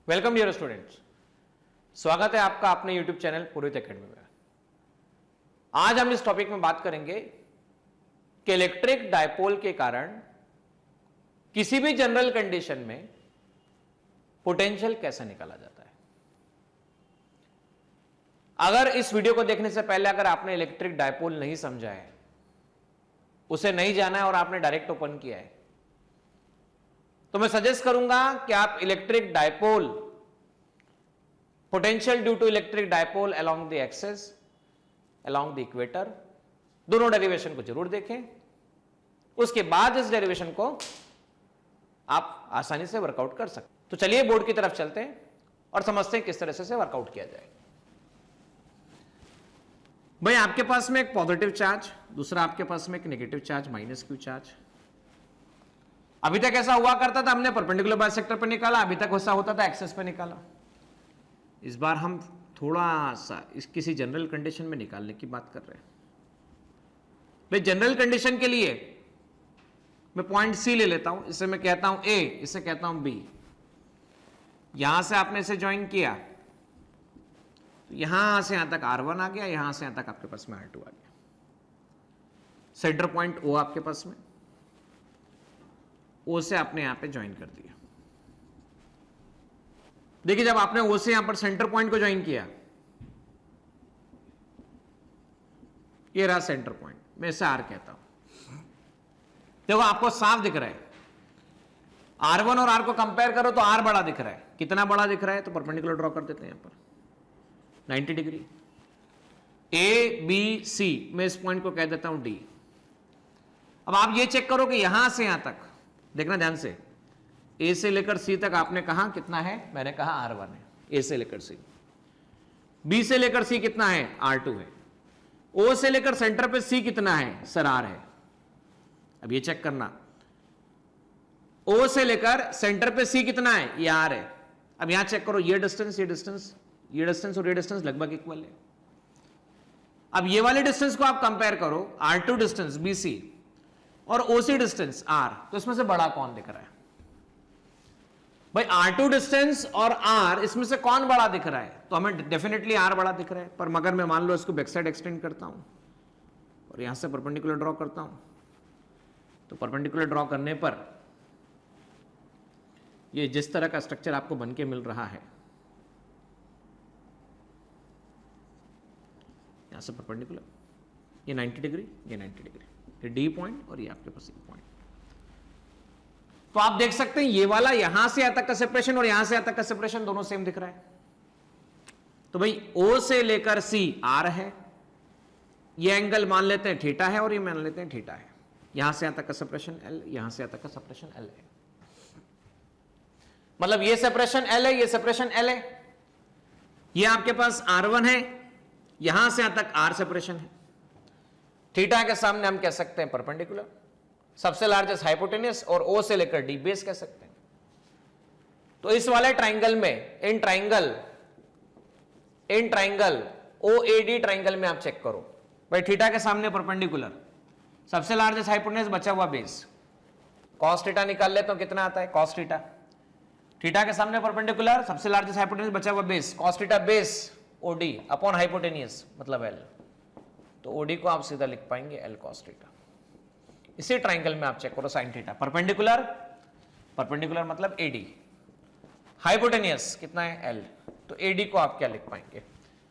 Welcome dear students, स्वागत है आपका अपने YouTube चैनल पुरोहित एकेडमी में। आज हम इस टॉपिक में बात करेंगे कि इलेक्ट्रिक डायपोल के कारण किसी भी जनरल कंडीशन में पोटेंशियल कैसे निकाला जाता है। अगर इस वीडियो को देखने से पहले अगर आपने इलेक्ट्रिक डायपोल नहीं समझा है, उसे नहीं जाना है और आपने डायरेक्ट ओपन किया है, तो मैं सजेस्ट करूंगा कि आप electric dipole, potential due to electric dipole along the axis, along the equator, दोनों डेरिवेशन को जरूर देखें। उसके बाद इस डेरिवेशन को आप आसानी से वर्कआउट कर सकते। तो चलिए बोर्ड की तरफ चलते हैं और समझते हैं किस तरह से वर्कआउट किया जाए। भाई, आपके पास में एक पॉजिटिव चार्ज, दूसरा आपके पास में एक negative charge, minus Q charge. अभी तक ऐसा हुआ करता था, हमने परपेंडिकुलर बाइसेक्टर पर निकाला, अभी तक वैसा होता था एक्सिस पे निकाला। इस बार हम थोड़ा सा इस किसी जनरल कंडीशन में निकालने की बात कर रहे हैं। भाई, जनरल कंडीशन के लिए मैं पॉइंट सी ले लेता हूं, इसे मैं कहता हूं ए, इसे कहता हूं बी। यहां से आपने इसे ज्वाइन किया, तो यहां से यहां तक R1 आ गया, यहां से यहां तक आपके पास में R2 आ गया। सेंटर पॉइंट O आपके पास में, O से आपने यहां पे ज्वाइन कर दिया। देखिए, जब आपने O से यहां पर सेंटर पॉइंट को ज्वाइन किया, ये रहा सेंटर पॉइंट, मैं इसे R कहता हूं। देखो, आपको साफ दिख रहा है, R1 और R को कंपेयर करो तो R बड़ा दिख रहा है। कितना बड़ा दिख रहा है? तो परपेंडिकुलर ड्रॉ कर देते हैं यहां पर 90 डिग्री। A B C, मैं इस पॉइंट को कह देता हूं D। अब आप ये चेक करो कि यहां से यहां तक, देखना ध्यान से, A से लेकर C तक आपने कहा कितना है? मैंने कहा R1 है, A से लेकर C। B से लेकर C कितना है? R2 है। O से लेकर सेंटर पे C कितना है? सर R है। अब ये चेक करना, O से लेकर सेंटर पे C कितना है? ये R है। अब यहां चेक करो, ये डिस्टेंस, ये डिस्टेंस, ये डिस्टेंस और ये डिस्टेंस लगभग इक्वल है। अब ये वाले डिस्टेंस को आप कंपेयर करो, R2 डिस्टेंस BC और OC डिस्टेंस R, तो इसमें से बड़ा कौन दिख रहा है? भाई, R2 डिस्टेंस और R, इसमें से कौन बड़ा दिख रहा है? तो हमें डेफिनेटली R बड़ा दिख रहा है। पर मगर मैं मान लो इसको बैक साइड एक्सटेंड करता हूं और यहां से परपेंडिकुलर ड्रॉ करता हूं, तो परपेंडिकुलर ड्रॉ करने पर ये जिस तरह का स्ट्रक्चर आपको बन के मिल रहा है, यहां से परपेंडिकुलर, ये 90 डिग्री, ये 90 डिग्री, ये डी पॉइंट और ये आपके पास एक पॉइंट। तो आप देख सकते हैं ये वाला यहां से यहां तक का सेपरेशन और यहां से यहां तक का सेपरेशन दोनों सेम दिख रहा है। तो भाई, O से लेकर C R है, ये एंगल मान लेते हैं थीटा है और ये मान लेते हैं थीटा है। यहां से यहां तक का सेपरेशन L, यहां से यहां तक का सेपरेशन L है। मतलब ये सेपरेशन L है, ये सेपरेशन L है। ये आपके पास R1 है, यहां से यहां तक R सेपरेशन है। थीटा के सामने हम कह सकते हैं परपेंडिकुलर, सबसे लार्जेस्ट हाइपोटेन्यूस, और O से लेकर D बेस कह सकते हैं। तो इस वाले ट्राइंगल में, इन ट्राइंगल OAD ट्राइंगल में आप चेक करो, भाई थीटा के सामने परपेंडिकुलर, सबसे लार्जेस्ट हाइपोटेन्यूस, बचा हुआ बेस, cos थीटा निकाल ले तो कितना आता है? cos theta. थीटा के सामने परपेंडिकुलर, सबसे लार्जेस्ट हाइपोटेन्यूस, बचा हुआ base, cos theta base OD upon hypotenuse मतलब L। तो OD को आप सीधा लिख पाएंगे L cos थीटा। इसी ट्राइंगल में आप चेक करो sin थीटा, परपेंडिकुलर, परपेंडिकुलर मतलब AD, हाइपोटेन्यूस कितना है? L। तो AD को आप क्या लिख पाएंगे?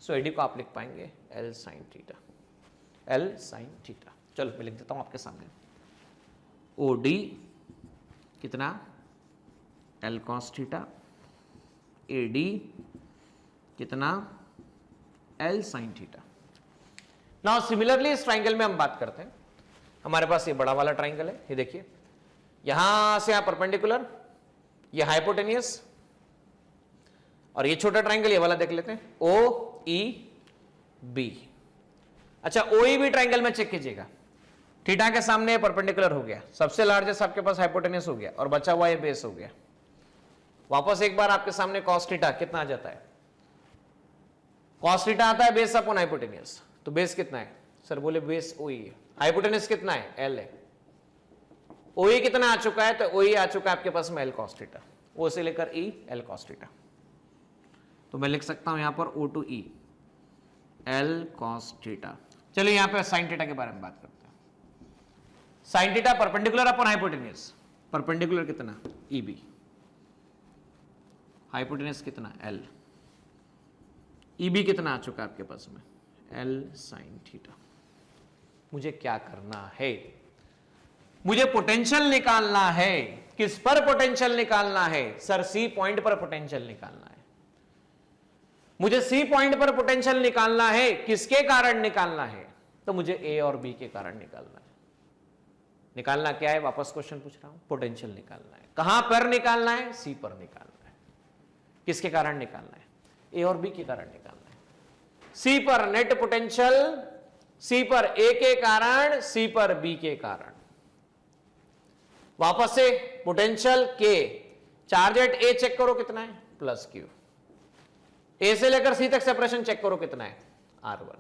सो AD को आप लिख पाएंगे L sin theta, L sin theta. चलो मैं लिख देता हूं आपके सामने, OD कितना? L cos थीटा, AD कितना? L sin theta. Now similarly इस ट्राइंगल में हम बात करते हैं, हमारे पास ये बड़ा वाला ट्राइंगल है, ये देखिए, यहां से यहां परपेंडिकुलर, ये हाइपोटेन्यूस, और ये छोटा ट्राइंगल ये वाला देख लेते हैं, OEB। अच्छा, OEB ट्राइंगल में चेक कीजिएगा, थीटा के सामने परपेंडिकुलर हो गया, सबसे लार्जेस्ट आपके पास हाइपोटेन्यूस हो गया, और बचा हुआ ये बेस हो गया। वापस एक बार आपके सामने cos थीटा कितना आ जाता है? cos थीटा आता है बेस अपॉन हाइपोटेन्यूस, तो बेस कितना है? सर बोले बेस OE है, हाइपोटेन्यूस कितना है? L है। OE कितना आ चुका है? तो OE आ चुका है आपके पास में L cos थीटा, O से लेकर E L cos थीटा। तो मैं लिख सकता हूं यहां पर O to E L cos theta. चलिए यहां पे साइन थीटा के बारे में बात करते हैं। Sine theta perpendicular upon hypotenuse, perpendicular कितना EB, हाइपोटेन्यूज कितना L, EB कितना आ चुका है आपके पास में L साइन थीटा। मुझे क्या करना है, मुझे पोटेंशियल निकालना है। किस पर पोटेंशियल निकालना है सर? सी पॉइंट पर पोटेंशियल निकालना है। मुझे सी पॉइंट पर पोटेंशियल निकालना है, किसके कारण निकालना है? तो मुझे ए और बी के कारण निकालना है। निकालना क्या है? वापस क्वेश्चन पूछ रहा हूं, पोटेंशियल निकालना है। कहां पर निकालना है? सी पर निकालना है। किसके कारण निकालना है? ए और बी के कारण निकालना है। सी पर नेट पोटेंशियल, सी पर ए के कारण, सी पर बी के कारण। वापस से पोटेंशियल के, चार्ज एट ए चेक करो कितना है प्लस क्यू, ए से लेकर सी तक सेपरेशन चेक करो कितना है R1,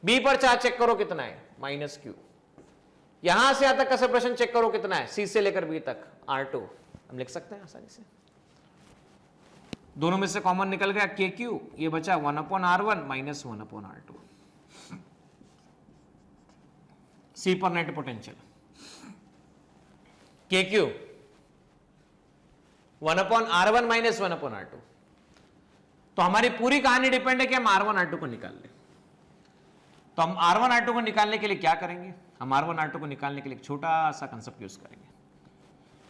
बी पर चार्ज चेक करो कितना है माइनस क्यू, यहां से यहां तक का सेपरेशन चेक करो कितना है सी से लेकर बी तक R2। हम लिख सकते हैं आसानी से, दोनों में से कॉमन निकल गया के क्यू, ये बचा 1/R1 माइनस 1/R2। सी पर नेट पोटेंशियल के क्यू 1/R1 माइनस 1/R2। तो हमारी पूरी कहानी डिपेंड है कि हम R1 R2 को निकाल लें। तो हम R1 R2 को निकालने के लिए क्या करेंगे? हम R1 R2 को निकालने के लिए एक छोटा सा कंसेप्ट यूज करेंगे।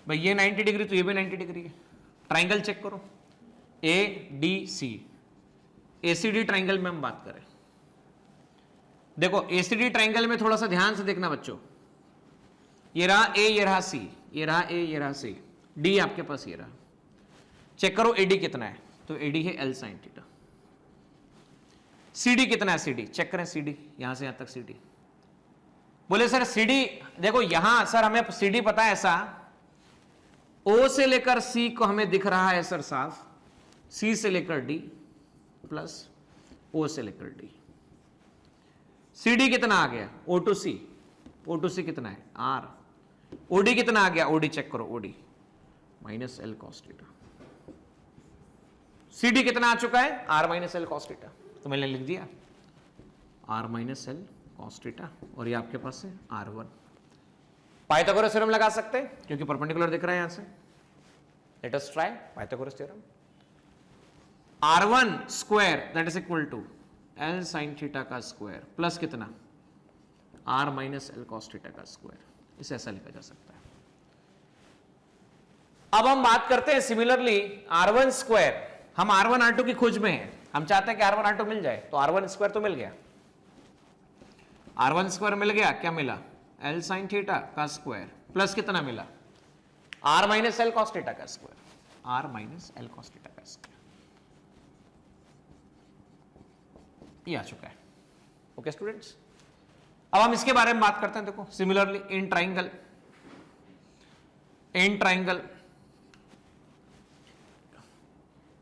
भाई ये 90 डिग्री तो ये भी 90 डिग्री है। ट्राइंगल चेक करो ADC, ACD ट्राइंगल में हम बात करें। देखो ACD ट्राइंगल में थोड़ा सा ध्यान से देखना बच्चों, ये रहा A, ये रहा C, ये रहा A, ये रहा C, D आपके पास ये रहा। चेक करो AD कितना है, तो AD है L sin थीटा। CD कितना है? CD चेक करें, CD यहां से यहां तक CD। बोले सर CD, देखो यहां सर हमें CD पता है ऐसा, O से लेकर C को हमें दिख रहा है सर साफ, C से लेकर D प्लस O से लेकर D। CD कितना आ गया? O to C, O to C कितना है R। OD कितना आ गया? OD चेक करो, OD minus L cos theta. CD कितना आ चुका है? R minus L cos theta. तो मैंने लिख दिया R minus L cos theta, और ये आपके पास है R1। पाइथागोरस थ्योरम लगा सकते हैं क्योंकि परपेंडिकुलर दिख रहा है यहां से। Let us try Pythagoras theorem. R1 square that is equal to L sin theta का स्क्वायर प्लस कितना R minus L cos theta का स्क्वायर। इसे ऐसा लिखा जा सकता है। अब हम बात करते हैं सिमिलरली R1 स्क्वायर। हम R1 R2 की खोज में हैं, हम चाहते हैं कि R1 R2 मिल जाए, तो R1 स्क्वायर तो मिल गया, R1 स्क्वायर मिल गया। क्या मिला? L sin थीटा का स्क्वायर प्लस कितना मिला R minus L cos theta का square, R minus L cos theta का स्क्वायर। ये आ चुका है। ओके स्टूडेंट्स, अब हम इसके बारे में बात करते हैं। देखो सिमिलरली इन ट्राइंगल,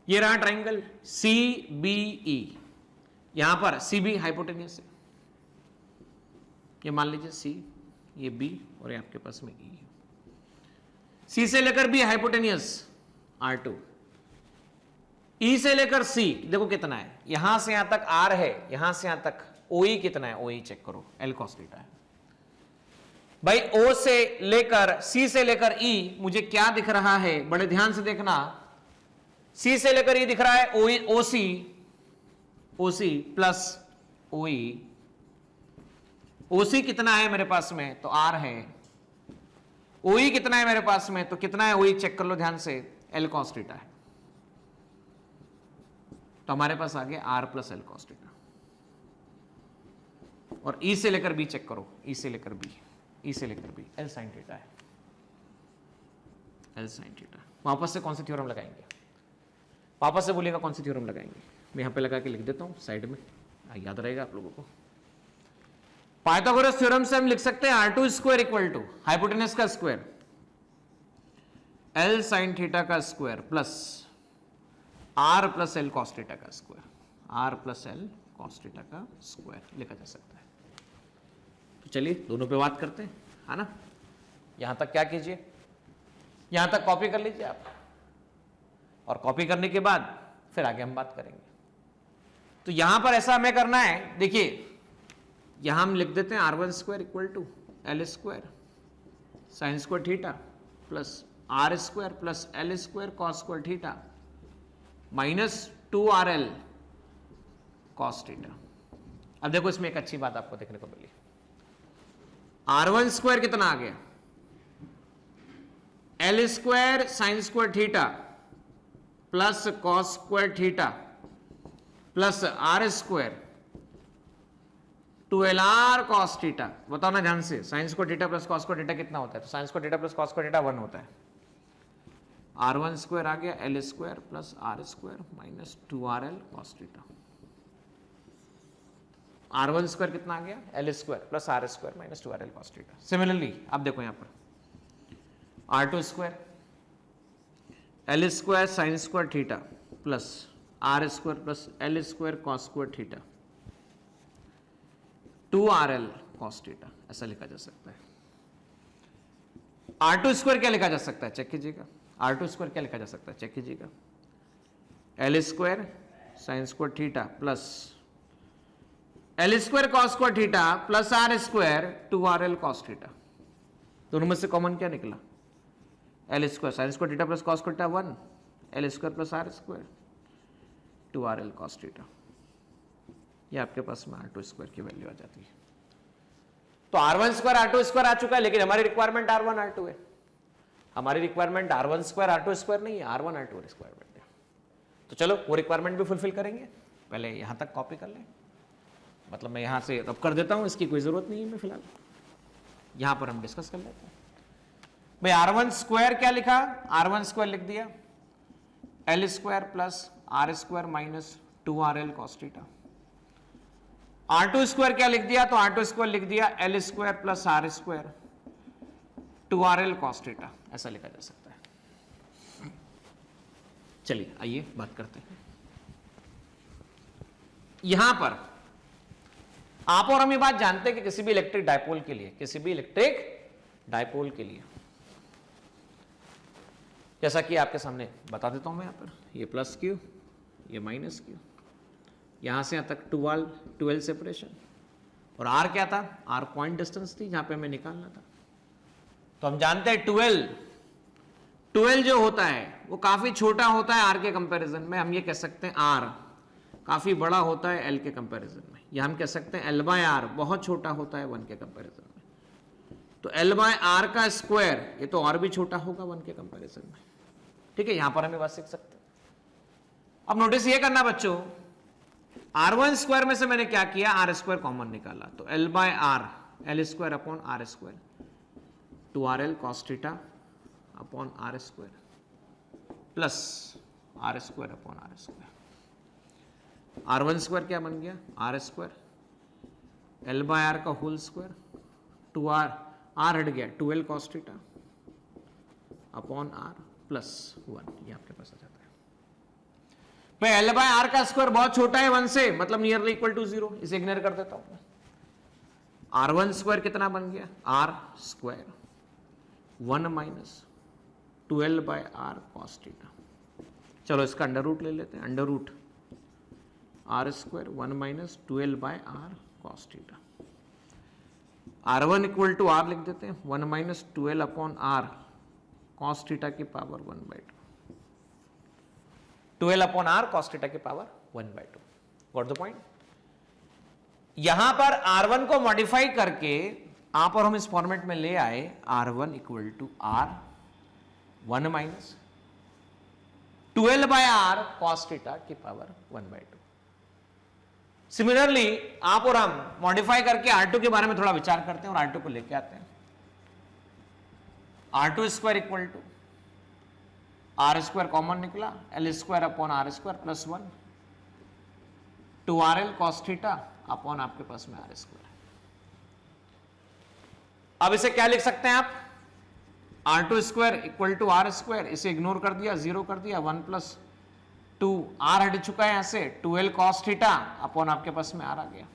ये रहा ट्राइंगल CBE, यहां पर CB हाइपोटेन्यूज है, ये मान लीजिए C, ये B और ये आपके पास में E। C से लेकर B हाइपोटेन्यूज R2, E से लेकर C देखो कितना है, यहां से यहां तक R है, यहां से यहां तक OE कितना है? OE चेक करो L cos थीटा है। भाई O से लेकर C से लेकर E मुझे क्या दिख रहा है? बड़े ध्यान से देखना, C से लेकर E दिख रहा है OC प्लस OE। OC कितना है मेरे पास में? तो R है। OE कितना है मेरे पास में? तो कितना है OE चेक कर लो ध्यान से, L cos थीटा है। तो हमारे पास आ गया R plus L cos theta. और E से लेकर B चेक करो, E से लेकर B L sin थीटा है, L sin थीटा। वापस से कौन सी थ्योरम लगाएंगे? वापस से बोलिएगा कौन सी थ्योरम लगाएंगे? मैं यहां पे लगा के लिख देता हूं साइड में, याद रहेगा आप लोगों को। पाइथागोरस थ्योरम से हम लिख सकते हैं R2 square equal to hypotenuse का स्क्वायर L sin थीटा का square plus R plus L cos theta का square, R plus L cos theta का स्क्वायर लिखा जा सकता है। तो चलिए दोनों पे बात करते हैं, है ना। यहां तक क्या कीजिए, यहां तक कॉपी कर लीजिए आप, और कॉपी करने के बाद फिर आगे हम बात करेंगे। तो यहां पर ऐसा हमें करना है, देखिए यहां हम लिख देते हैं R1 square equal to L square sine square theta plus R square plus L square cos square theta minus 2RL cos theta. अब देखो इसमें एक अच्छी बात आपको देखने को मिली, R1 स्क्वायर कितना आ गया, L square sine square theta plus cos square theta plus R square 2LR cos theta. बताओ ना ध्यान से, sign square theta plus cos square theta कितना होता है, तो sign square theta plus cos square theta 1 होता है। R1 स्क्वायर आ गया L square plus R square minus 2RL cos theta. R1 square कितना आ गया, L square plus R square minus 2RL cos theta. Similarly अब देखो यहां पर R2 square L square sine square theta plus R square plus L square cos square theta 2RL cos theta, ऐसा लिखा जा सकता है। R2 स्क्वायर क्या लिखा जा सकता है, चेक कीजिएगा। R2 स्क्वायर क्या लिखा जा सकता है, चेक कीजिएगा। L square sine square theta plus L square cos square theta plus R square 2RL cos theta. दोनों में से कॉमन क्या निकला, L square sine square theta plus cos square theta 1, L square plus R square 2RL cos theta. ये आपके पास में R2 square की वैल्यू आ जाती है। तो R1 स्क्वायर R2 स्क्वायर आ चुका है, लेकिन हमारी रिक्वायरमेंट R1 R2 है। हमारी requirement R1 square R2 square नहीं है, R1 R2 रिक्वायरमेंट है। तो चलो वो रिक्वायरमेंट भी फुलफिल करेंगे। पहले यहां तक कॉपी कर लें, मतलब मैं यहां से रब कर देता हूं, इसकी कोई जरूरत नहीं है मैं फिलहाल, यहां पर हम डिस्कस कर लेते हैं। भाई R1 स्क्वायर क्या लिखा, R1 स्क्वायर लिख दिया L square plus R square minus 2RL cos theta. R2 square क्या लिख दिया, तो R2 स्क्वायर लिख दिया L square plus R square 2RL cos theta, ऐसा लिखा जा सकता है। चलिए आइए बात करते हैं। यहां पर आप और हम ये बात जानते हैं कि किसी भी इलेक्ट्रिक डायपोल के लिए, किसी भी इलेक्ट्रिक डायपोल के लिए, जैसा कि आपके सामने बता देता हूं मैं, यहां पर ये प्लस क्यू, ये माइनस क्यू, यहां से यहां तक 12 सेपरेशन, और R क्या था, R पॉइंट डिस्टेंस थी जहां पे हमें निकालना था। तो हम जानते हैं 12 जो होता है वो काफी छोटा होता है R के कंपैरिजन में। हम ये कह सकते हैं R काफी बड़ा होता है L के कंपैरिजन में, या हम कह सकते हैं L बाय R बहुत छोटा होता है 1 के कंपैरिजन में। तो L बाय R का स्क्वायर ये तो और भी छोटा होगा 1 के कंपैरिजन में। ठीक है, यहां पर हम ये बात सीख सकते हैं। अब नोटिस ये करना बच्चों, R1 स्क्वायर में से मैंने क्या किया, R स्क्वायर कॉमन निकाला, तो L by R L square upon R square 2RL cos theta upon R square plus R square upon R square. R1 square क्या बन गया, R square L by R का होल स्क्वायर 2R, R हट गया 2L cos theta upon R plus 1, ये आपके पास आ जाता है। भाई L बाय R का स्क्वायर बहुत छोटा है 1 से, मतलब नियरली इक्वल टू 0, इसे इग्नोर कर देता हूं। R1 स्क्वायर कितना बन गया, R square 1 minus 2L by R cos theta. चलो इसका अंडर रूट ले लेते हैं, under root R square 1 minus 2L by R cos theta. R1 equal to R लिख देते हैं 1 minus 2L upon R cos theta की power 1/2, 2L upon R cos theta की पावर 1/2। Got the point. यहां पर R1 को modify करके आप और हम इस फॉर्मेट में ले आए, R1 equal to R 1 minus 2L by R cos theta की पावर 1/2। सिमिलरली आप और हम मॉडिफाई करके R2 के बारे में थोड़ा विचार करते हैं और R2 को लेके आते हैं। R2 square equal to R square common निकला, L square upon R square plus 1 2RL cos theta upon आपके पास में R स्क्वायर। अब इसे क्या लिख सकते हैं आप, R2 square equal to R square, इसे इग्नोर कर दिया, 0 कर दिया, 1 प्लस 2 R हट चुका है यहां से, 2L कॉस थीटा अपॉन आपके पास में R आ गया।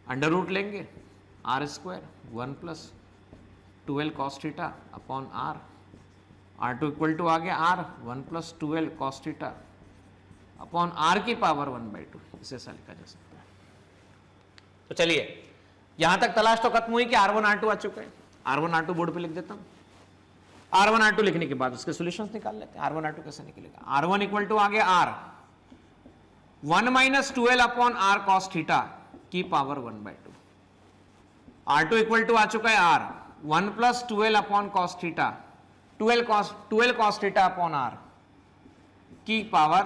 अंडर रूट लेंगे, R square 1 plus 2L cos theta upon R, R2 equal to आ गया R 1 plus 2L cos theta upon R की पावर 1/2, इसे ऐसा लिखा जा सकता है। तो चलिए यहां तक तलाश तो खत्म हुई कि R1 R2 आ चुका है। R1 R2 बोर्ड पे लिख देता हूं। R1 R2 लिखने के बाद उसके सॉल्यूशंस निकाल लेते हैं। R1 R2 कैसे निकलेगा? R1 इक्वल टू आ गया R 1 minus 12 upon R cos theta की पावर 1/2। R2 इक्वल टू आ चुका है R 1 plus 12 upon cos theta 12 cos theta upon R की पावर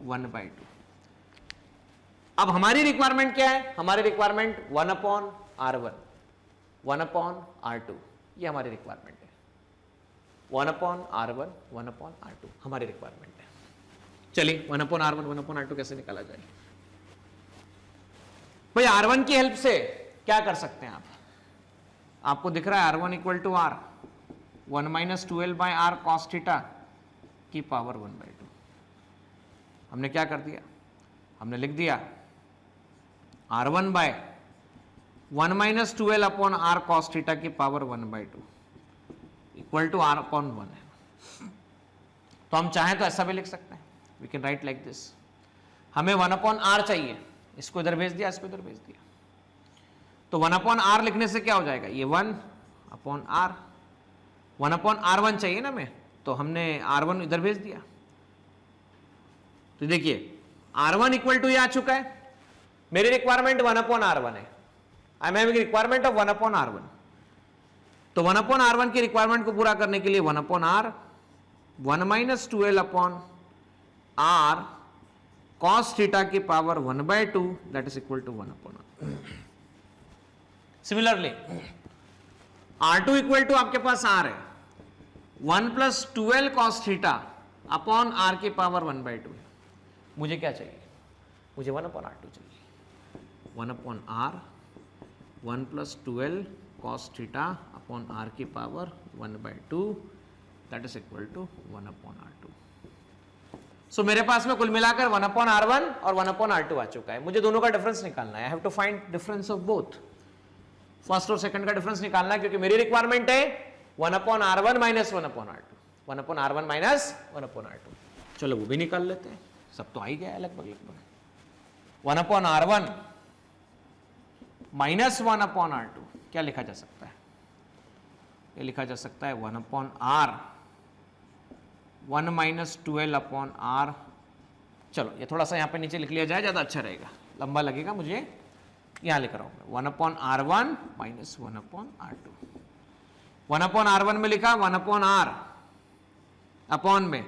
1/2। अब हमारी रिक्वायरमेंट क्या है? हमारी requirement 1 upon R1 1 upon R2, ये हमारी रिक्वायरमेंट है। 1 अपॉन R1 1 अपॉन R2 हमारी रिक्वायरमेंट है। चलिए 1 अपॉन R1 1 अपॉन R2 कैसे निकाला जाए? भाई R1 की हेल्प से क्या कर सकते हैं आप? आपको दिख रहा है R1 equal to R 1 minus 12 by R cos theta की पावर 1/2। हमने क्या कर दिया? हमने लिख दिया R1 by 1 minus 12 upon R cos theta की power 1/2 equal to R upon 1 है। तो हम चाहें तो ऐसा भी लिख सकते हैं, we can write like this. हमें 1 अपॉन R चाहिए, इसको इधर भेज दिया, इसको इधर भेज दिया। तो 1 अपॉन R लिखने से क्या हो जाएगा? ये 1 अपॉन R, 1 अपॉन R1 चाहिए ना हमें, तो हमने R1 इधर भेज दिया। तो देखिए R1 इक्वल टू ये आ चुका है। मेरी रिक्वायरमेंट 1 अपॉन R1 है। I am having requirement of 1 upon R1। तो 1 अपॉन R1 की रिक्वायरमेंट को पूरा करने के लिए 1 upon R 1 minus 12 upon R cos theta की power 1/2 that is equal to 1 upon R। Similarly R2 equal to आपके पास R है 1 plus 12 cos theta upon R की पावर 1/2। मुझे क्या चाहिए? मुझे 1 अपॉन R2 चाहिए। 1 upon R 1 plus 12 cos theta upon R की power 1/2 that is equal to 1 upon R2। So मेरे पास में कुल मिलाकर 1 अपॉन R1 और 1 अपॉन R2 आ चुका है। मुझे दोनों का डिफरेंस निकालना है। I have to find difference of both. First और सेकंड का डिफरेंस निकालना है, क्योंकि मेरी रिक्वायरमेंट है 1 upon R1 minus 1 upon R2, 1 upon R1 minus 1 upon R2। चलो वो भी निकाल लेते हैं, सब तो आ ही गया है लगभग लगभग। 1 upon R1 minus 1 upon R2 क्या लिखा जा सकता है? ये लिखा जा सकता है 1 upon R 1 minus 12 upon R। चलो ये थोड़ा सा यहाँ पे नीचे लिख लिया जाए, ज़्यादा अच्छा रहेगा, लंबा लगेगा मुझे। यहाँ लिख रहा हूँ मैं 1 upon R1 minus 1 upon R2। 1 upon R1 में लिखा 1 अपॉन R अपॉन में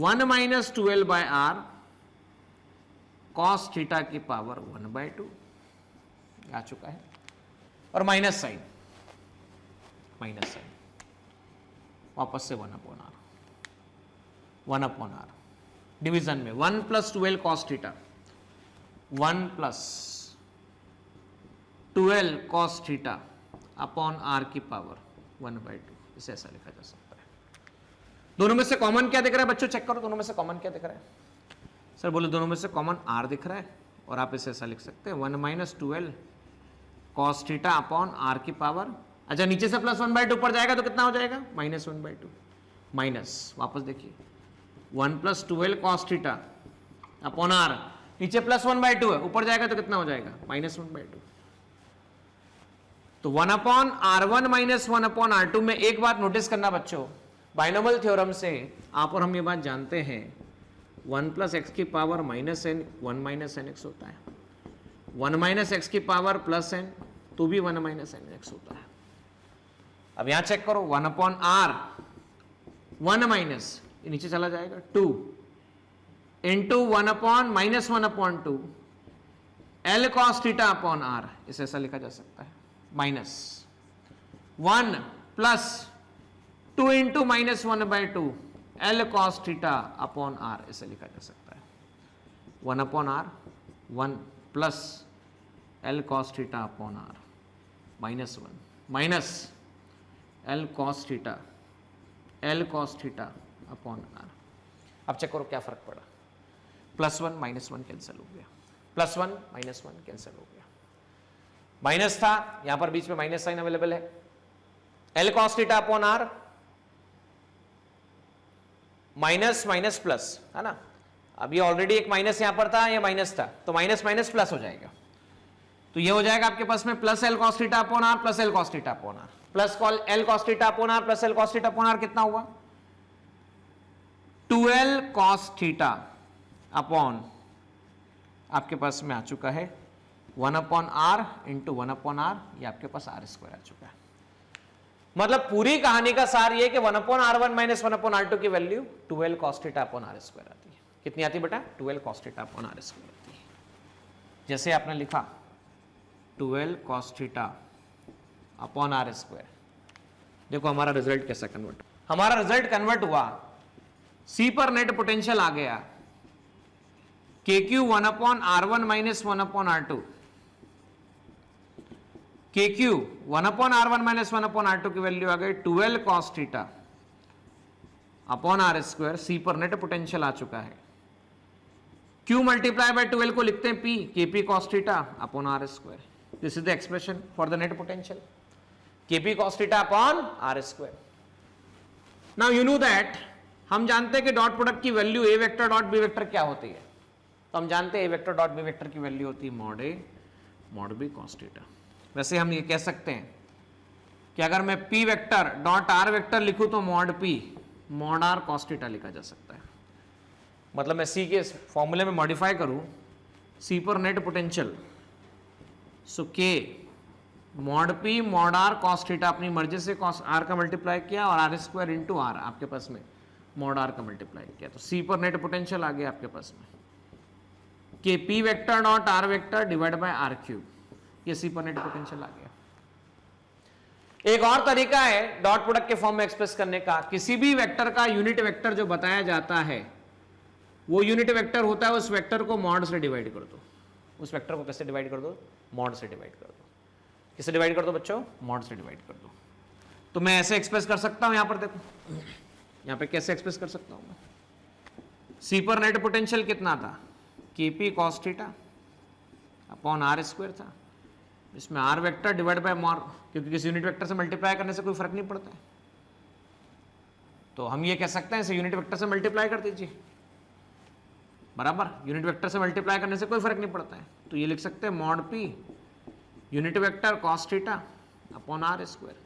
1 minus 12 by R cos theta की पावर 1/2 आ चुका है। और माइनस साइन वापस से 1 upon R 1 upon R division में 1 plus 12 cos theta 1 plus 12 cos theta upon R की पावर 1/2, इसे ऐसा लिखा जा सकता है। दोनों में से कॉमन क्या दिख रहा है बच्चों? चेक करो दोनों में से कॉमन क्या दिख रहा है। सर बोलो दोनों में से कॉमन R दिख रहा है, और आप इसे ऐसा लिख सकते हैं 1 minus 12 cos theta upon R की पावर। अच्छा नीचे से प्लस 1/2 ऊपर जाएगा तो कितना हो जाएगा? माइनस 1/2। माइनस वापस देखिए 1 plus 12 cos theta upon R, नीचे प्लस 1/2 है, ऊपर जाएगा तो कितना हो जाएगा? माइनस 1/2। तो 1 upon R1 minus 1 upon R2 में एक बात नोटिस करना बच्चों, बाइनोमियल थ्योरम से आप और हम ये बात जानते हैं 1 प्लस एक्स की power minus n 1 minus n x होता है, 1 माइनस एक्स की पावर प्लस एन तो भी 1 माइनस एन एक्स होता है। अब यहां चेक करो 1 अपॉन R 1 माइनस ये नीचे चला जाएगा 2 into 1 upon minus 1 upon 2 L cos theta upon R, इसे ऐसा लिखा जा सकता है minus 1 plus 2 into minus 1/2 L cos theta upon R, इसे लिखा जा सकता है 1 upon R 1 plus L cos theta upon R minus 1 minus L cos theta upon R। अब चेक करो क्या फर्क पड़ा, प्लस 1 माइनस 1 कैंसिल हो गया, प्लस 1 माइनस 1 कैंसिल हो गया, माइनस था यहां पर बीच में माइनस साइन अवेलेबल है, L cos theta upon R minus minus plus है ना, अब ये ऑलरेडी एक माइनस यहां पर था, ये माइनस था, तो माइनस माइनस प्लस हो जाएगा, तो ये हो जाएगा आपके पास में plus L cos theta upon R plus L cos theta upon R plus L cos theta upon R plus L cos theta upon R कितना हुआ 2l कॉस थीटा अपॉन आपके पास में आ चुका है 1 upon R into 1 upon R, ये आपके पास are square आ चुका है। मतलब पूरी कहानी का सार ये कि 1 upon R1 minus 1 upon R2 की value 2l cos theta upon R square आती है। कितनी आती है बेटा 2l cos theta upon R square आती है। जैसे आपने लिखा 2l cos theta upon R square, देखो हमारा रिजल्ट कैसा कन्वर्ट, हमारा रिजल्ट कन्वर्ट हुआ, सी पर नेट पोटेंशियल आ गया KQ 1 upon R1 minus 1 upon R2, KQ 1 upon R1 minus 1 upon R2 की वैल्यू आ गई 2l cos theta upon R square, C पर नेट पोटेंशियल आ चुका है, Q मल्टीप्लाई बाय 2l को लिखते हैं P, KP cos theta upon R square, this is the expression for the net potential KP cos theta upon R square. Now you know that, हम जानते हैं कि dot product की वैल्यू A vector dot B vector क्या होती है, तो हम जानते हैं A vector dot B vector की वैल्यू होती है mod A mod B cos theta. वैसे हम ये कह सकते हैं कि अगर मैं P vector dot R vector लिखूं तो mod P mod R cos theta लिखा जा सकता है। मतलब मैं C के फॉर्मूले में मॉडिफाई करूं, C पर net potential so K mod P mod R cos theta, अपनी मर्जी से cos आर का मल्टीप्लाई किया और आर स्क्वायर इंटू आर आपके पास में मॉड आर का मल्टीप्लाई किया, तो C पर नेट पोटेंशियल आ गया आपके पास में कि P vector dot R vector divide by R cube, ये C पर नेट पोटेंशियल आ गया। एक और तरीका है डॉट प्रोडक्ट के फॉर्म में एक्सप्रेस करने का, किसी भी वेक्टर का यूनिट वेक्टर जो बताया जाता है वो यूनिट वेक्टर होता है, उस वेक्टर को मॉड से डिवाइड कर दो, उस वेक्टर को कैसे डिवाइड कर दो मॉड से डिवाइड कर दो, किससे डिवाइड कर दो बच्चों मॉड से डिवाइड कर दो। तो मैं ऐसे एक्सप्रेस कर सकता हूं, यहां पर देखो, यहां पे कैसे एक्सप्रेस कर सकता हूं मैं, सी पर नेट पोटेंशियल कितना था KP cos theta upon R square था, इसमें R vector divide by mod, क्योंकि किसी यूनिट वेक्टर से मल्टीप्लाई करने से कोई फर्क नहीं पड़ता है, तो हम ये कह सकते हैं इसे यूनिट वेक्टर से मल्टीप्लाई कर दीजिए, बराबर, यूनिट वेक्टर से मल्टीप्लाई करने से कोई फर्क नहीं पड़ता है, तो ये लिख सकते हैं mod P unit vector cos theta upon R square,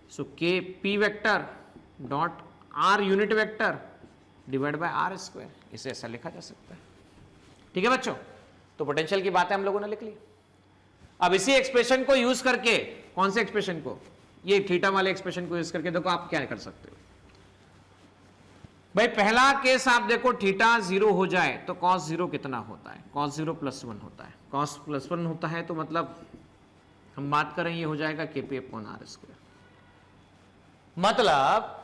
so KP vector dot R unit vector divide by R square, इसे ऐसा लिखा जा सकता है। ठीक है बच्चों, तो पोटेंशियल की बातें हम लोगों ने लिख ली। अब इसी एक्सप्रेशन को यूज करके, कौन से एक्सप्रेशन को, ये थीटा वाले एक्सप्रेशन को यूज करके देखो आप क्या कर सकते हो। भाई पहला केस आप देखो, थीटा 0 हो जाए तो cos 0 कितना होता है, cos 0 + 1 होता है, cos + 1 होता है, तो मतलब हम बात करें ये हो जाएगा KP अपॉन आर स्क्वायर। मतलब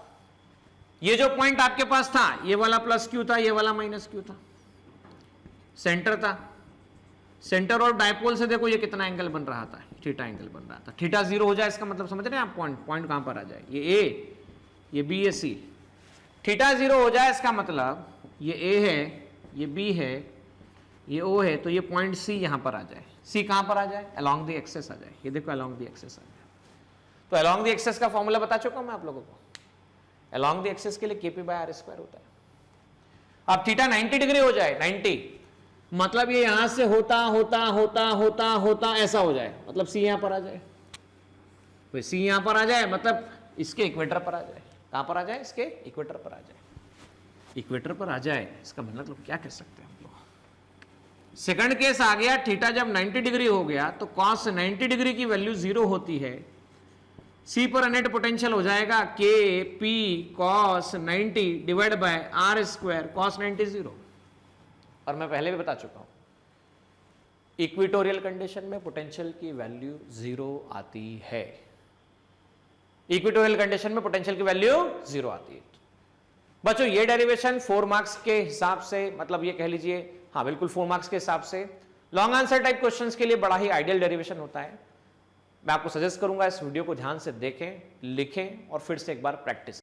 ये जो पॉइंट आपके पास था, ये वाला प्लस क्यू था, ये वाला माइनस क्यू था, सेंटर था, सेंटर और डायपोल से देखो ये कितना एंगल बन रहा था, थीटा एंगल बन रहा था। थीटा 0 हो जाए इसका मतलब समझ रहे हैं आप, पॉइंट कहां पर आ जाए, ये A, ये B, ये C, थीटा 0 हो जाए इसका मतलब ये A है, ये B है, ये O है, तो ये पॉइंट C यहां पर आ जाए, C कहां पर आ जाए, अलोंग द एक्सेस आ जाए, ये देखो अलोंग द एक्सेस आ जाए। तो अलोंग द एक्सेस का फॉर्मूला बता चुका हूं मैं आप लोगों को, अलोंग द एक्सेस के लिए KP बाय आर स्क्वायर होता है। अब थीटा 90 डिग्री हो जाए, 90 मतलब ये यहां से होता होता होता होता होता ऐसा हो जाए, मतलब C यहां पर आ जाए, तो C यहां पर आ जाए मतलब इसके इक्वेटर पर आ जाए, कहां पर आ जाए, इसके इक्वेटर पर आ जाए, इक्वेटर पर आ जाए, इसका मतलब क्या कह सकते हैं हम लोग। सेकंड केस आ गया, थीटा जब 90 डिग्री हो गया तो cos 90 डिग्री की वैल्यू 0 होती है, C पर नेट पोटेंशियल हो जाएगा KP cos 90 divide by R square cos 90 0। और मैं पहले भी बता चुका हूं, इक्वेटोरियल कंडीशन में पोटेंशियल की वैल्यू 0 आती है, इक्वेटोरियल कंडीशन में पोटेंशियल की वैल्यू 0 आती है। बच्चों ये डेरिवेशन 4 मार्क्स के हिसाब से, मतलब ये कह लीजिए, हाँ बिल्कुल 4 मार्क्स के हिसाब से लॉन्ग आंसर टाइप क्वेश्चंस के लिए बड़ा ही आइडियल डेरिवेशन होता है। मैं आपको सजेस्ट करूंगा इस वीडियो को ध्यान से देखें, लिखें और फिर से एक बार प्रैक्टिस।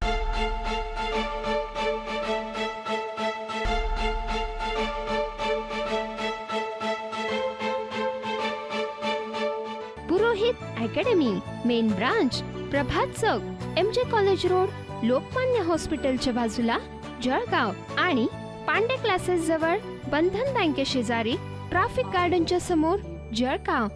पुरोहित अकॅडमी, मेन ब्रांच प्रभात चौक, MJ कॉलेज रोड, लोकमान्य हॉस्पिटलच्या बाजूला, जळगाव आणि पांडे क्लासेस जवळ, बंधन बँके शेजारी, ट्रॅफिक गार्डनच्या समोर, जळगाव.